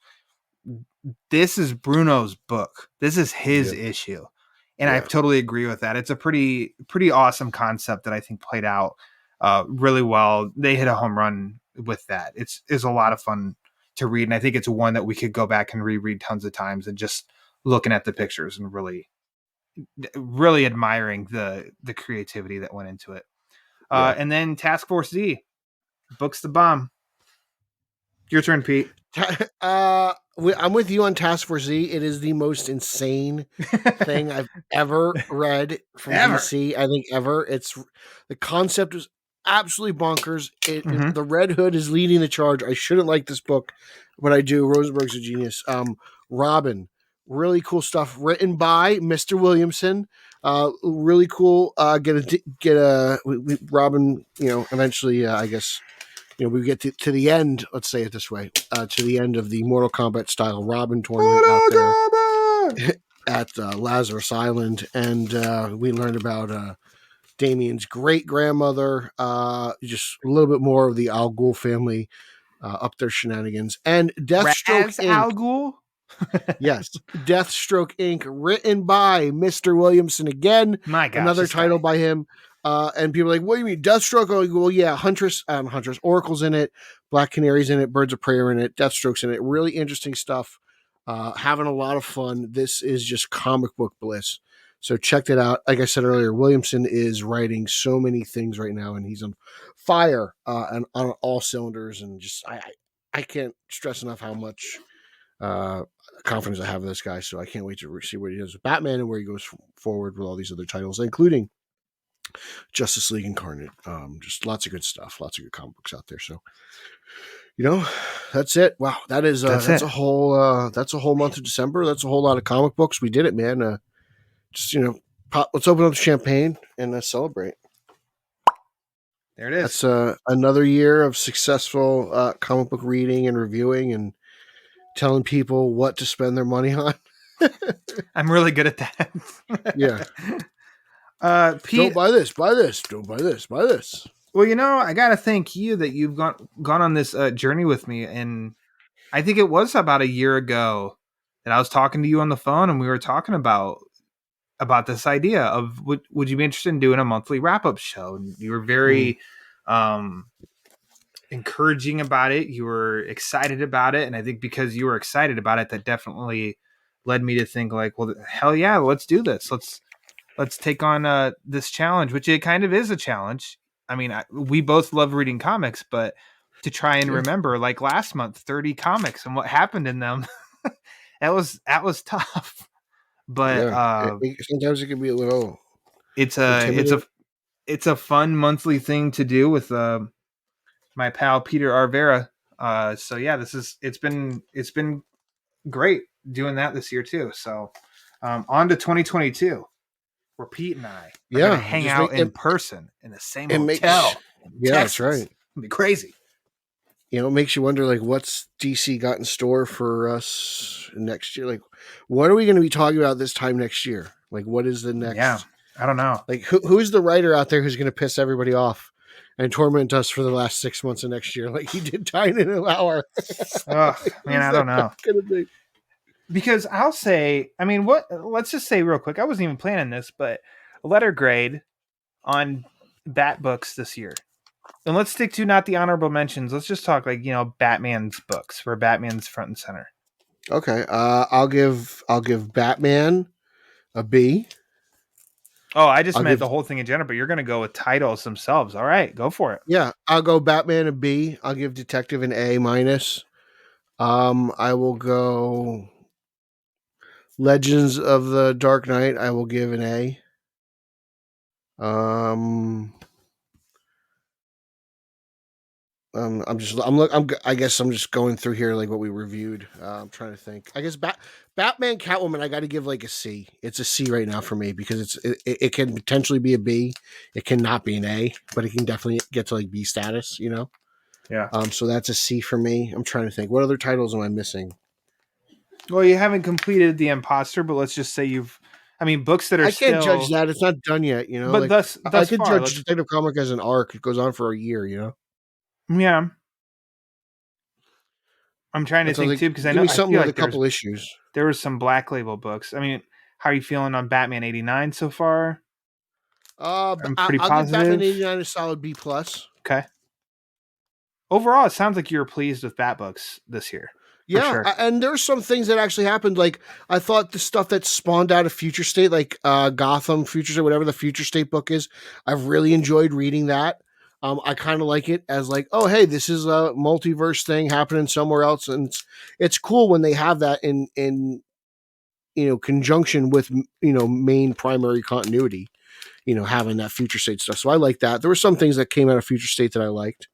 this is Bruno's book. This is his Yeah. issue. And I Yeah. totally agree with that. It's a pretty awesome concept that I think played out really well. They hit a home run with that. It's a lot of fun to read. And I think it's one that we could go back and reread tons of times and just looking at the pictures and really admiring the creativity that went into it. Yeah. And then Task Force Z, Books the Bomb. Your turn, Pete. I'm with you on Task Force Z. It is the most insane thing I've ever read from DC. I think ever. The concept is absolutely bonkers. Mhm. The Red Hood is leading the charge. I shouldn't like this book, but I do. Rosenberg's a genius. Robin, really cool stuff written by Mr. Williamson. Really cool. Robin. Eventually, I guess. We get to the end, let's say it this way, to the end of the Mortal Kombat style Robin tournament out there at Lazarus Island. And we learned about Damien's great grandmother, just a little bit more of the Al Ghul family up their shenanigans. And Deathstroke Raz Inc. Al Ghul? Yes, Deathstroke Inc. written by Mr. Williamson again. My gosh, Another this title guy. by him. And people are like, what do you mean Deathstroke? Oh, well, yeah, Huntress, Oracle's in it, Black Canary's in it, Birds of Prey are in it, Deathstroke's in it. Really interesting stuff. Having a lot of fun. This is just comic book bliss. So check that out. Like I said earlier, Williamson is writing so many things right now, and he's on fire and on all cylinders. And just I can't stress enough how much confidence I have in this guy. So I can't wait to see what he does with Batman and where he goes forward with all these other titles, including Justice League Incarnate. Just lots of good stuff, lots of good comic books out there. So, that's it. Wow, that's it. a whole month of December. That's a whole lot of comic books. We did it, man. Just let's open up the champagne and celebrate. There it is. That's another year of successful comic book reading and reviewing and telling people what to spend their money on. I'm really good at that. Yeah. Pete, Don't buy this. Buy this. Don't buy this. Buy this. well, I got to thank you that you've gone on this journey with me. And I think it was about a year ago that I was talking to you on the phone and we were talking about this idea of would you be interested in doing a monthly wrap-up show? And you were very encouraging about it. You were excited about it. And I think because you were excited about it, that definitely led me to think like, well, hell yeah, let's do this. Let's take on this challenge, which it kind of is a challenge. I mean, we both love reading comics, but to try and remember, like last month, 30 comics and what happened in them, that was tough. But sometimes it can be a little. It's a fun monthly thing to do with my pal Peter R. Verra. So yeah, it's been great doing that this year too. So on to 2022. Where Pete and I are going to hang out in person in the same hotel. That's right. It'd be crazy. It makes you wonder, like, what's DC got in store for us next year? Like, what are we going to be talking about this time next year? Like, what is the next? Yeah, I don't know. Like, who's the writer out there who's going to piss everybody off and torment us for the last 6 months of next year, like he did Tynan and Lauer? Oh man, I don't know. Because I'll say, I mean, let's just say real quick, I wasn't even planning this, but letter grade on Batbooks this year. And let's stick to not the honorable mentions. Let's just talk like, Batman's books where Batman's front and center. Okay. I'll give Batman a B. Oh, I just meant the whole thing in general, but you're going to go with titles themselves. All right, go for it. Yeah, I'll go Batman a B. I'll give Detective an A minus. I will go Legends of the Dark Knight. I will give an A. I guess I'm just going through here like what we reviewed. I'm trying to think. I guess Batman Catwoman I got to give like a C. It's a C right now for me because it can potentially be a B. It cannot be an A, but it can definitely get to like B status. Yeah. So that's a C for me. I'm trying to think. What other titles am I missing? Well, you haven't completed The Imposter, but let's just say books that are I can't judge still. that. It's not done yet. But Like I thus could far, judge Detective Comic as an arc. It goes on for a year. yeah. I'm trying to That sounds think like too because give me something feel with like a couple issues. there was some Black Label books. How are you feeling on Batman 89 so far? I'm pretty I'll give Batman positive. 89 a solid B plus. Okay. Overall, it sounds like you were pleased with Batbooks this year. Yeah, sure. And there's some things that actually happened. Like I thought the stuff that spawned out of Future State, like Gotham Future State, whatever the Future State book is, I've really enjoyed reading that. I kind of like it as like, oh hey, this is a multiverse thing happening somewhere else, and it's cool when they have that in conjunction with main primary continuity. Having that Future State stuff. So I like that. There were some things that came out of Future State that I liked.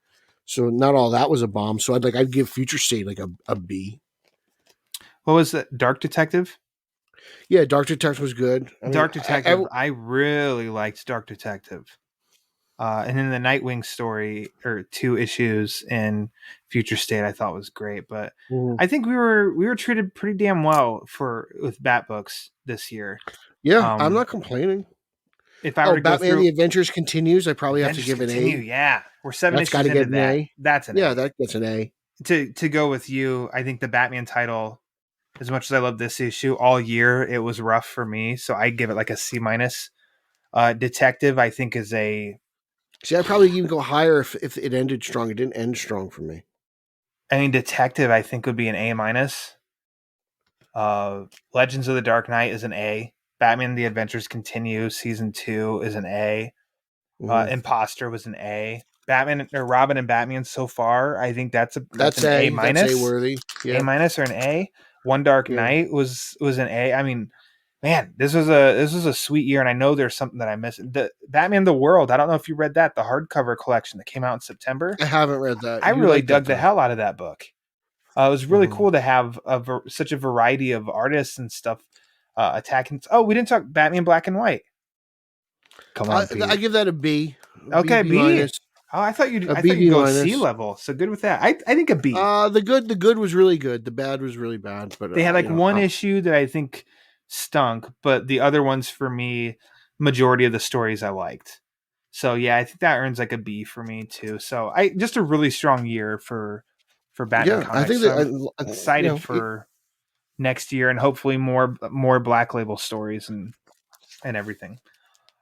So not all that was a bomb. So I'd give Future State like a B. What was it? Dark Detective? Yeah, Dark Detective was good. Dark Detective. I really liked Dark Detective. And then the Nightwing story or 2 issues in Future State I thought was great. But I think we were treated pretty damn well with Batbooks this year. Yeah, I'm not complaining. If I were to go Batman through The Adventures Continues, I probably have to give an A. Yeah, we're 7 That's issues gotta into get an that. A. That's an A. Yeah, that gets an A. To go with you, I think the Batman title, as much as I love this issue, all year it was rough for me, so I give it like a C minus. Detective, I think, is a. See, I'd probably even go higher if it ended strong. It didn't end strong for me. Detective, I think, would be an A minus. Legends of the Dark Knight is an A. Batman: The Adventures Continue Season 2 is an A. Imposter was an A. Batman or Robin and Batman so far, I think that's an A minus. That's A worthy. Yeah. A minus or an A. One Dark Night was an A. Man, this was a sweet year, and I know there's something that I missed. The Batman: The World. I don't know if you read that, the hardcover collection that came out in September. I haven't read that. I really dug the hell out of that book. It was really cool to have such a variety of artists and stuff attacking. Oh, we didn't talk Batman Black and White. Come on, I give that a B. Okay, B. Minus. Oh, I thought you'd go C level. So good with that. I think a B. The good was really good. The bad was really bad. But they had one issue that I think stunk, but the other ones for me, majority of the stories I liked. So yeah, I think that earns like a B for me too. So just a really strong year for Batman comics. I think so I'm excited for next year and hopefully more Black Label stories and everything.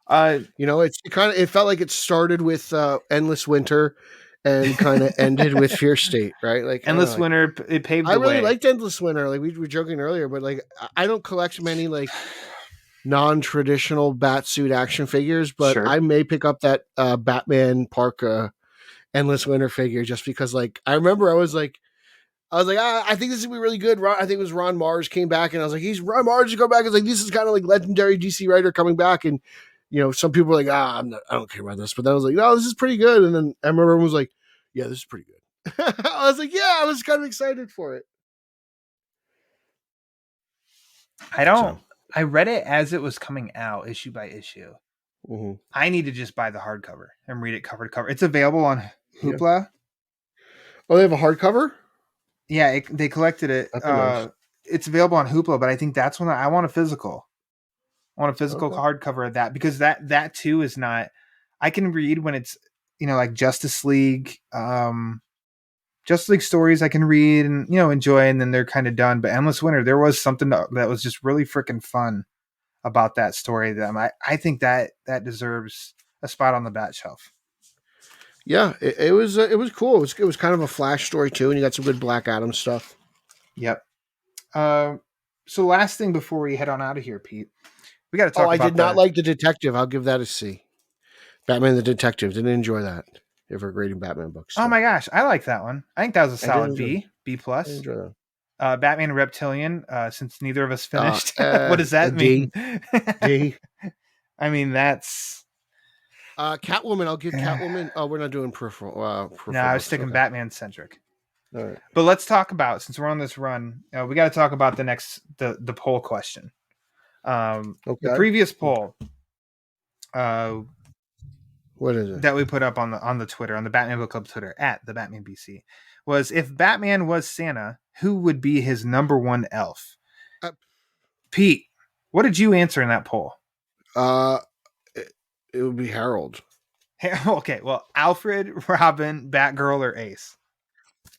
It felt like it started with Endless Winter and kind of ended with Fear State, right? Like Endless Winter, it paved the way. I really liked Endless Winter. Like we were joking earlier, but like I don't collect many like non-traditional Batsuit action figures, but I may pick up that Batman Parka Endless Winter figure just because like I remember I was like, I think this is gonna be really good. I think it was Ron Mars came back, and I was like, Ron Mars to go back. I was like, this is kind of like legendary DC writer coming back, and some people were like, I don't care about this, but then I was like, no, this is pretty good. And then I remember everyone was like, yeah, this is pretty good. I was like, yeah, I was kind of excited for it. I read it as it was coming out, issue by issue. Mm-hmm. I need to just buy the hardcover and read it cover to cover. It's available on Hoopla. Yeah. Oh, they have a hardcover? Yeah, they collected it. Nice. It's available on Hoopla, but I think that's when I want a physical. I want a physical hardcover of that because that too is not. I can read when it's like Justice League stories I can read and enjoy, and then they're kind of done. But Endless Winter, there was something that was just really freaking fun about that story. That I think that deserves a spot on the bat shelf. Yeah, it was cool. It was kind of a Flash story too, and you got some good Black Adam stuff. Yep. So last thing before we head on out of here, Pete, we got to talk. I did not like the Detective. I'll give that a C. Batman the Detective. Didn't enjoy that. If we're grading Batman books. So. Oh my gosh, I like that one. I think that was a solid B plus. I enjoy that. Batman Reptilian. Since neither of us finished, what does that mean? D. I mean, that's Catwoman. I'll give Catwoman. Oh, we're not doing peripheral. No, I was books, sticking okay. Batman centric. All right. But let's talk about, since we're on this run, we got to talk about the poll question. The previous poll what is it that we put up on the Twitter, on the Batman Book Club Twitter at the Batman BC, was if Batman was Santa, who would be his number one elf? Pete, what did you answer in that poll? It would be Harold. Okay, well, Alfred, Robin, Batgirl, or Ace?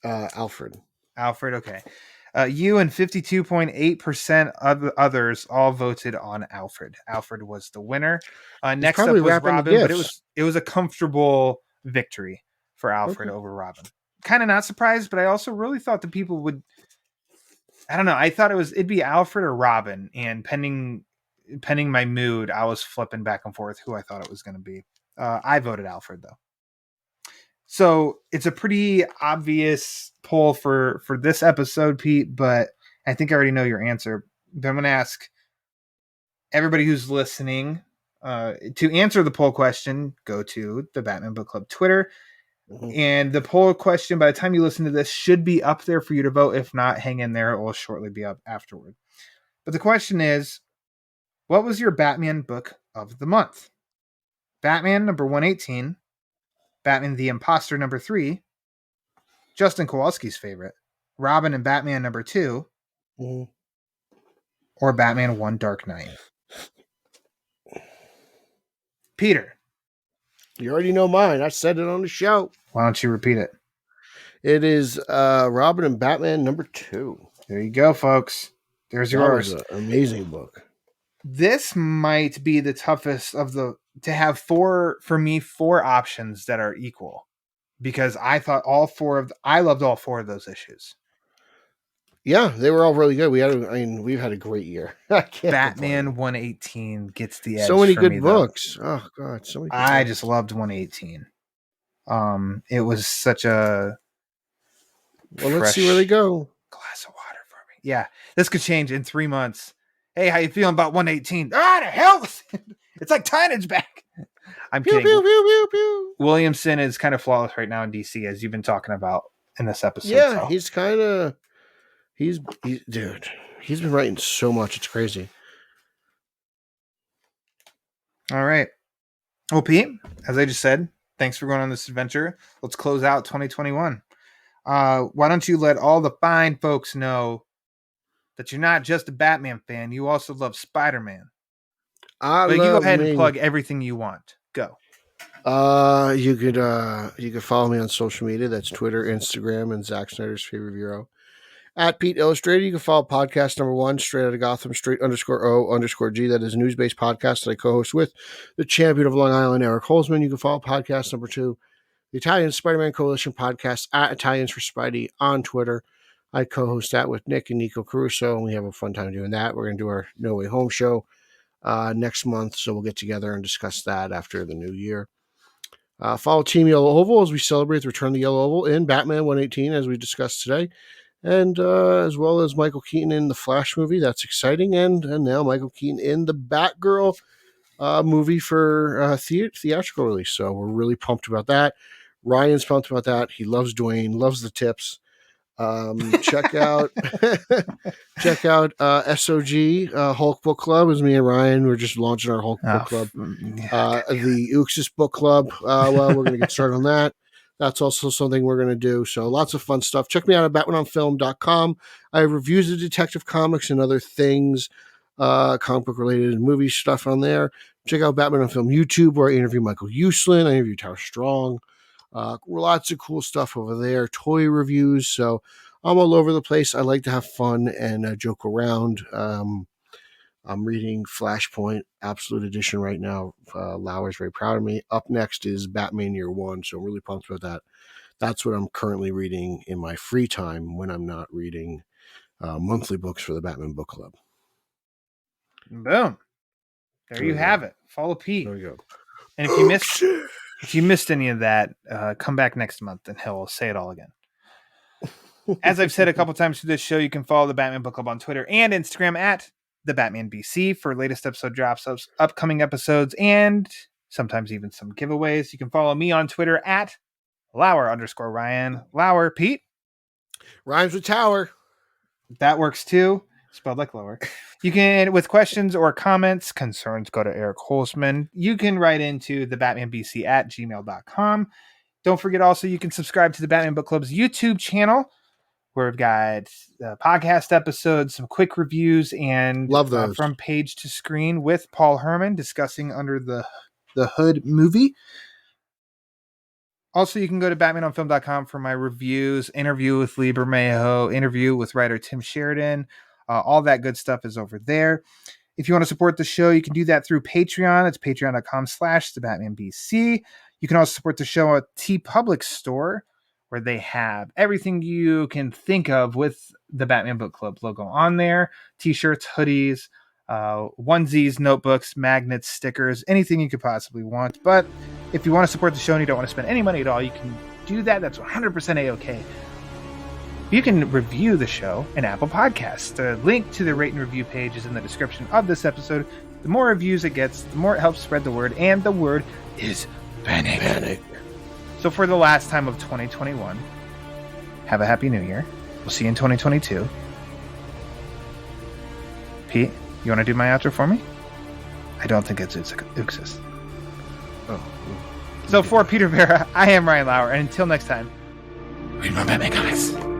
Alfred. Alfred, okay. You and 52.8% of the others all voted on Alfred. Alfred was the winner. Next up was Robin, but it was a comfortable victory for Alfred over Robin. Kind of not surprised, but I also really thought the people would. I don't know. I thought it'd be Alfred or Robin, and pending my mood, I was flipping back and forth who I thought it was going to be. I voted Alfred though. So it's a pretty obvious poll for this episode, Pete, but I think I already know your answer. But I'm going to ask everybody who's listening to answer the poll question, go to the Batman Book Club Twitter. Mm-hmm. And the poll question, by the time you listen to this, should be up there for you to vote. If not, hang in there. It will shortly be up afterward. But the question is, what was your Batman book of the month? Batman number 118. Batman the Imposter number 3, Justin Kowalski's favorite, Robin and Batman number 2, or Batman 1 Dark Knight. Peter. You already know mine. I said it on the show. Why don't you repeat it? It is Robin and Batman number 2. There you go, folks. There's yours. That was an amazing book. This might be the toughest of to have four options that are equal, because I thought I loved all 4 of those issues. Yeah, they were all really good. We've had a great year. Batman 118 gets the edge. So many good books. Oh God, so many. I just loved 118. It was such a. Well, let's see where they go. Glass of water for me. Yeah, this could change in 3 months. Hey, how you feeling about 118? Ah, the hell! It's like Tynan's back. I'm kidding. Pew, pew, pew, pew. Williamson is kind of flawless right now in DC, as you've been talking about in this episode. Yeah, so. He's kind of. Dude, he's been writing so much. It's crazy. All right. Well, Pete, as I just said, thanks for going on this adventure. Let's close out 2021. Why don't you let all the fine folks know that you're not just a Batman fan, you also love Spider-Man. But you go ahead and plug everything you want. Go. You could follow me on social media. That's Twitter, Instagram, and Zack Snyder's favorite hero. At Pete Illustrated, you can follow podcast number 1, Straight Out of Gotham, straight_O_G. That is a news-based podcast that I co-host with the champion of Long Island, Eric Holzman. You can follow podcast number 2, the Italian Spider-Man Coalition podcast, at Italians for Spidey on Twitter. I co-host that with Nick and Nico Caruso, and we have a fun time doing that. We're going to do our No Way Home show next month, so we'll get together and discuss that after the new year. Follow Team Yellow Oval as we celebrate the return of the Yellow Oval in Batman 118, as we discussed today. And as well as Michael Keaton in the Flash movie. That's exciting. And now Michael Keaton in the Batgirl movie for theatrical release. So we're really pumped about that. Ryan's pumped about that. He loves Dwayne, loves the tips. Check out SOG Hulk Book Club. Is me and Ryan. We're just launching our Hulk Book Club. The Uxis Book Club. We're going to get started on that. That's also something we're going to do. So lots of fun stuff. Check me out at batmanonfilm.com. I have reviews of Detective Comics and other things, comic book related movie stuff on there. Check out Batman on Film YouTube, where I interview Michael Uslan. I interview Tara Strong. Lots of cool stuff over there. Toy reviews. So I'm all over the place. I like to have fun and joke around. I'm reading Flashpoint Absolute Edition right now. Lauer's very proud of me. Up next is Batman Year One, so I'm really pumped about that. That's what I'm currently reading in my free time when I'm not reading monthly books for the Batman Book Club. Boom. There you have it. Follow Pete. There we go. And if you missed any of that, come back next month and he'll say it all again. As I've said a couple times through this show, you can follow the Batman Book Club on Twitter and Instagram at the Batman BC for latest episode drops of upcoming episodes and sometimes even some giveaways. You can follow me on Twitter at Lauer_Ryan. Lauer, Pete? Rhymes with tower. That works too. Spelled like lower. You can, with questions or comments, concerns, go to Eric Holzman. You can write into the BatmanBC at gmail.com. Don't forget also, you can subscribe to the Batman Book Club's YouTube channel, where we've got podcast episodes, some quick reviews, and Love those. From Page to Screen with Paul Herman discussing Under the Hood movie. Also, you can go to BatmanOnFilm.com for my reviews, interview with Lee Bermejo, interview with writer Tim Sheridan. All that good stuff is over there. If you want to support the show, you can do that through Patreon. It's patreon.com/thebatmanbc. You can also support the show at TeePublic Store, where they have everything you can think of with the Batman Book Club logo on there. T-shirts, hoodies, onesies, notebooks, magnets, stickers, anything you could possibly want. But if you want to support the show and you don't want to spend any money at all, you can do that. That's 100% A-okay. You can review the show in Apple Podcasts. The link to the rate and review page is in the description of this episode. The more reviews it gets, the more it helps spread the word, and the word is panic. So for the last time of 2021, have a happy new year. We'll see you in 2022. Pete, you want to do my outro for me? I don't think it's Uxus. Oh. So for Peter Verra, I am Ryan Lauer, and until next time, read more Batman comics.